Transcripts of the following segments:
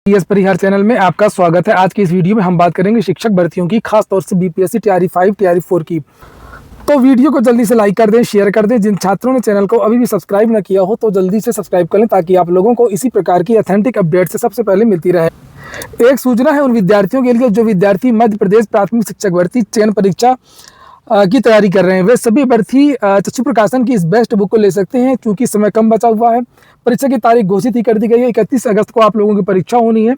Yes परिहार channel में आपका स्वागत है। आज की इस वीडियो में हम बात करेंगे शिक्षक भर्तियों की, खास तौर से बीपीएससी तैयारी 5 तैयारी 4 की। तो वीडियो को जल्दी से लाइक कर दें, शेयर कर दें। जिन छात्रों ने चैनल को अभी भी सब्सक्राइब न किया हो तो जल्दी से सब्सक्राइब कर लें, ताकि आप लोगों को इसी प्रकार की ऑथेंटिक अपडेट से सबसे पहले मिलती रहे। एक सूचना है उन विद्यार्थियों के लिए जो विद्यार्थी मध्य प्रदेश प्राथमिक शिक्षक भर्ती चयन परीक्षा की तैयारी कर रहे हैं। वे सभी अभ्यर्थी चक्षु प्रकाशन की इस बेस्ट बुक को ले सकते हैं, क्योंकि समय कम बचा हुआ है। परीक्षा की तारीख घोषित ही कर दी गई है। 31 अगस्त को आप लोगों की परीक्षा होनी है।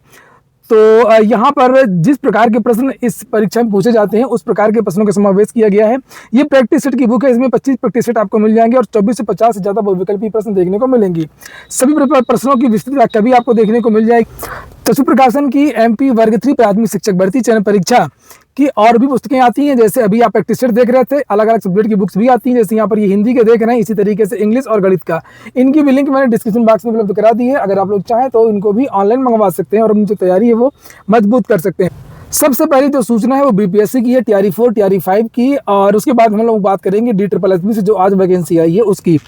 तो यहाँ पर जिस प्रकार के प्रश्न इस परीक्षा में पूछे जाते हैं उस प्रकार के प्रश्नों का समावेश किया गया है। ये प्रैक्टिस सेट की बुक है। इसमें 25 प्रैक्टिस सेट आपको मिल जाएंगे और 24 से 50 से ज़्यादा बहुविकल्पी प्रश्न देखने को मिलेंगी। सभी प्रश्नों की विस्तृत व्याख्या भी आपको देखने को मिल जाएगी। चक्षु प्रकाशन की MP वर्ग 3 प्राथमिक शिक्षक भर्ती चयन परीक्षा की और भी पुस्तकें आती हैं। जैसे अभी आप प्रैक्टिस सेट देख रहे थे, अलग अलग सब्जेक्ट की बुक्स भी आती हैं। जैसे यहाँ पर ये हिंदी के देख रहे हैं, इसी तरीके से इंग्लिश और गणित का। इनकी भी लिंक मैंने डिस्क्रिप्शन बॉक्स में उपलब्ध करा दी है। अगर आप लोग चाहें तो इनको भी ऑनलाइन मंगवा सकते हैं और अपनी जो तैयारी है वो मजबूत कर सकते हैं। सबसे पहली जो सूचना है वो बीपीएससी की है, तैयारी 4 तैयारी 5 की। और उसके बाद हम लोग बात करेंगे DSSB से जो आज वैकेंसी आई है उसकी।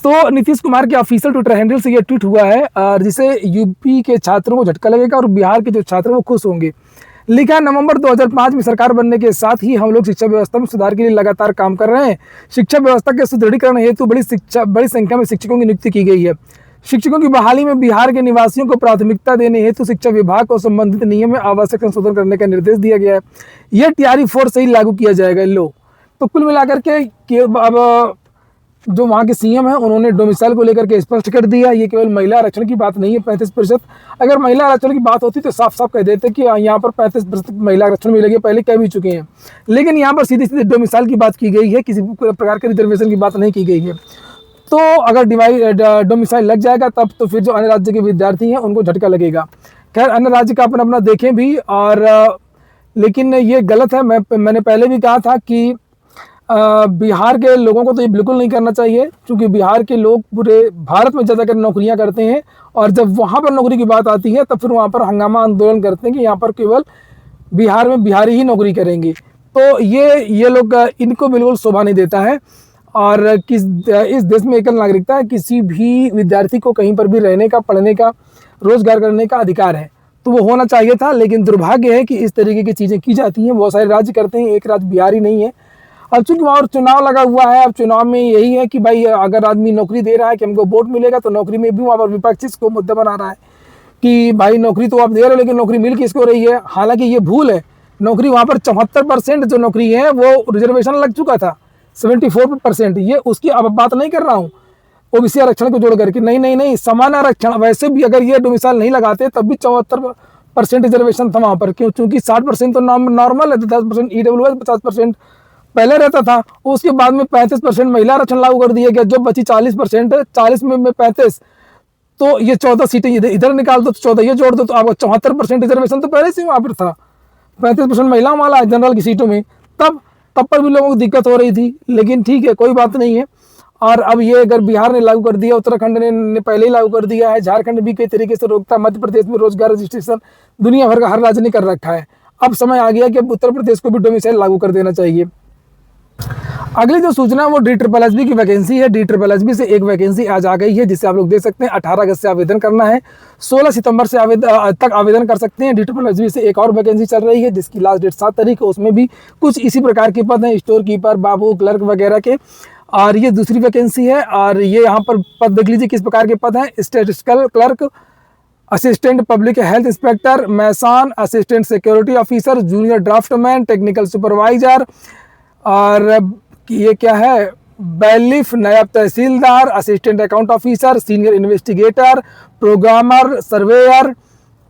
तो नीतीश कुमार के ऑफिशियल ट्विटर हैंडल से ये ट्वीट हुआ है, जिसे यूपी के छात्रों को झटका लगेगा और बिहार के जो छात्र वो खुश होंगे। लिखा है, नवंबर 2005 में सरकार बनने के साथ ही हम लोग शिक्षा व्यवस्था में सुधार के लिए लगातार काम कर रहे हैं। शिक्षा व्यवस्था के सुदृढ़ीकरण हेतु बड़ी संख्या में शिक्षकों की नियुक्ति की गई है। शिक्षकों की बहाली में बिहार के निवासियों को प्राथमिकता देने हेतु शिक्षा विभाग को संबंधित नियम में आवश्यक संशोधन करने का निर्देश दिया गया है। यह तैयारी 4 से ही लागू किया जाएगा। लो, तो कुल मिलाकर के अब जो वहाँ के CM हैं उन्होंने डोमिसाइल को लेकर के स्पष्ट कर दिया। ये केवल महिला आरक्षण की बात नहीं है 35%। अगर महिला आरक्षण की बात होती तो साफ साफ कह देते कि यहाँ पर 35% महिला आरक्षण मिलेगी, पहले कह भी चुके हैं। लेकिन यहाँ पर सीधे सीधे डोमिसाइल की बात की गई है, किसी प्रकार के रिजर्वेशन की बात नहीं की गई है। तो अगर डोमिसाइल लग जाएगा तब तो फिर जो अन्य राज्य के विद्यार्थी हैं उनको झटका लगेगा। खैर, अन्य राज्य का अपना अपना देखें भी, और लेकिन ये गलत है। मैंने पहले भी कहा था कि बिहार के लोगों को तो ये बिल्कुल नहीं करना चाहिए, क्योंकि बिहार के लोग पूरे भारत में ज़्यादातर नौकरियां करते हैं। और जब वहाँ पर नौकरी की बात आती है तब फिर वहाँ पर हंगामा आंदोलन करते हैं कि यहाँ पर केवल बिहार में बिहारी ही नौकरी करेंगे। तो ये लोग, इनको बिल्कुल शोभा नहीं देता है। और इस देश में एकल नागरिकता है, किसी भी विद्यार्थी को कहीं पर भी रहने का, पढ़ने का, रोजगार करने का अधिकार है। तो वो होना चाहिए था, लेकिन दुर्भाग्य है कि इस तरीके की चीज़ें की जाती हैं। बहुत सारे राज्य करते हैं, एक राज्य बिहार ही नहीं है। अब चूंकि वहाँ चुनाव लगा हुआ है, अब चुनाव में यही है कि भाई अगर आदमी नौकरी दे रहा है कि हमको वोट मिलेगा, तो नौकरी में भी वहाँ पर विपक्ष इसको मुद्दा बना रहा है कि भाई नौकरी तो आप दे रहे हो लेकिन नौकरी मिल किसको रही है। हालांकि ये भूल है। नौकरी वहाँ पर 74% जो नौकरी है वो रिजर्वेशन लग चुका था, 74%। ये उसकी अब बात नहीं कर रहा हूँ OBC आरक्षण को जोड़ करके, नहीं, समान आरक्षण। वैसे भी अगर ये डोमिसाइल नहीं लगाते तब भी 74% रिजर्वेशन था वहाँ पर। क्यों? क्योंकि 60% तो नॉर्मल है, 10% EWS, 50% पहले रहता था। उसके बाद में 35% महिला आरक्षण लागू कर दिया गया। जो बची 40%, 40 में 35, तो ये 14 सीटें इधर निकाल दो, तो 14 ये जोड़ दो, तो आपको 74% रिजर्वेशन तो पहले से वहाँ पर था। 35% महिला वाला जनरल की सीटों में, तब पर भी लोगों को दिक्कत हो रही थी। लेकिन ठीक है, कोई बात नहीं है। और अब ये अगर बिहार ने लागू कर दिया, उत्तराखंड ने पहले ही लागू कर दिया है, झारखंड भी कई तरीके से रोकता है, मध्य प्रदेश में रोजगार रजिस्ट्रेशन दुनिया भर का हर राज्य ने कर रखा है। अब समय आ गया कि अब उत्तर प्रदेश को भी डोमिसाइल लागू कर देना चाहिए। अगली जो सूचना है वो DSSB की वैकेंसी है। DSSB से एक वैकेंसी आज आ गई है, जिसे आप लोग देख सकते हैं। 18 अगस्त से आवेदन करना है, 16 सितंबर से तक आवेदन कर सकते हैं। DSSB से एक और वैकेंसी चल रही है जिसकी लास्ट डेट 7 तारीख है। उसमें भी कुछ इसी प्रकार के पद हैं, स्टोर कीपर, बाबू, क्लर्क वगैरह के। और ये दूसरी वैकेंसी है। और ये यहाँ पर पद देख लीजिए किस प्रकार के पद हैं। Statistical clerk, assistant public health inspector, mason, assistant security officer, junior draftman, technical supervisor, और ये क्या है, बैलिफ, नायब तहसीलदार, assistant account officer, senior investigator, programmer, surveyor.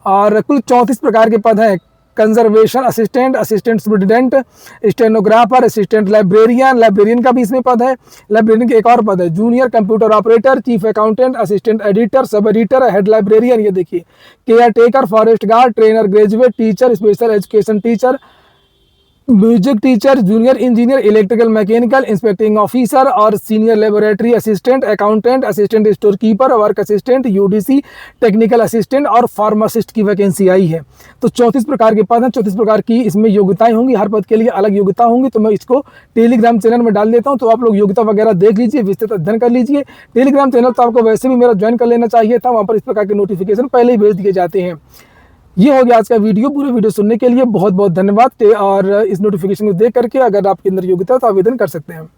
और कुल 34 प्रकार के पद हैं। Conservation assistant, assistant superintendent, stenographer, assistant librarian का भी इसमें पद है। लाइब्रेरियन के एक और पद है, junior computer operator, chief accountant, assistant editor, sub editor, head librarian. ये देखिए, caretaker, forest guard, trainer, graduate teacher, special education teacher, music teacher, junior engineer, electrical mechanical, inspecting officer और senior laboratory assistant, accountant, assistant storekeeper, work assistant, UDC, technical assistant और pharmacist की vacancy आई है। तो 34 प्रकार के पद हैं, 34 प्रकार की इसमें योग्यताएं होंगी। हर पद के लिए अलग योग्यता होंगी। तो मैं इसको टेलीग्राम चैनल में डाल देता हूँ, तो आप लोग योग्यता वगैरह देख लीजिए, विस्तृत अध्ययन कर लीजिए। टेलीग्राम चैनल तो आपको वैसे भी मेरा ज्वाइन कर लेना चाहिए था, वहाँ पर इस प्रकार के नोटिफिकेशन पहले ही भेज दिए जाते हैं। ये हो गया आज का वीडियो। पूरे वीडियो सुनने के लिए बहुत बहुत धन्यवाद। और इस नोटिफिकेशन को देख करके अगर आपके अंदर योग्यता है तो आवेदन कर सकते हैं।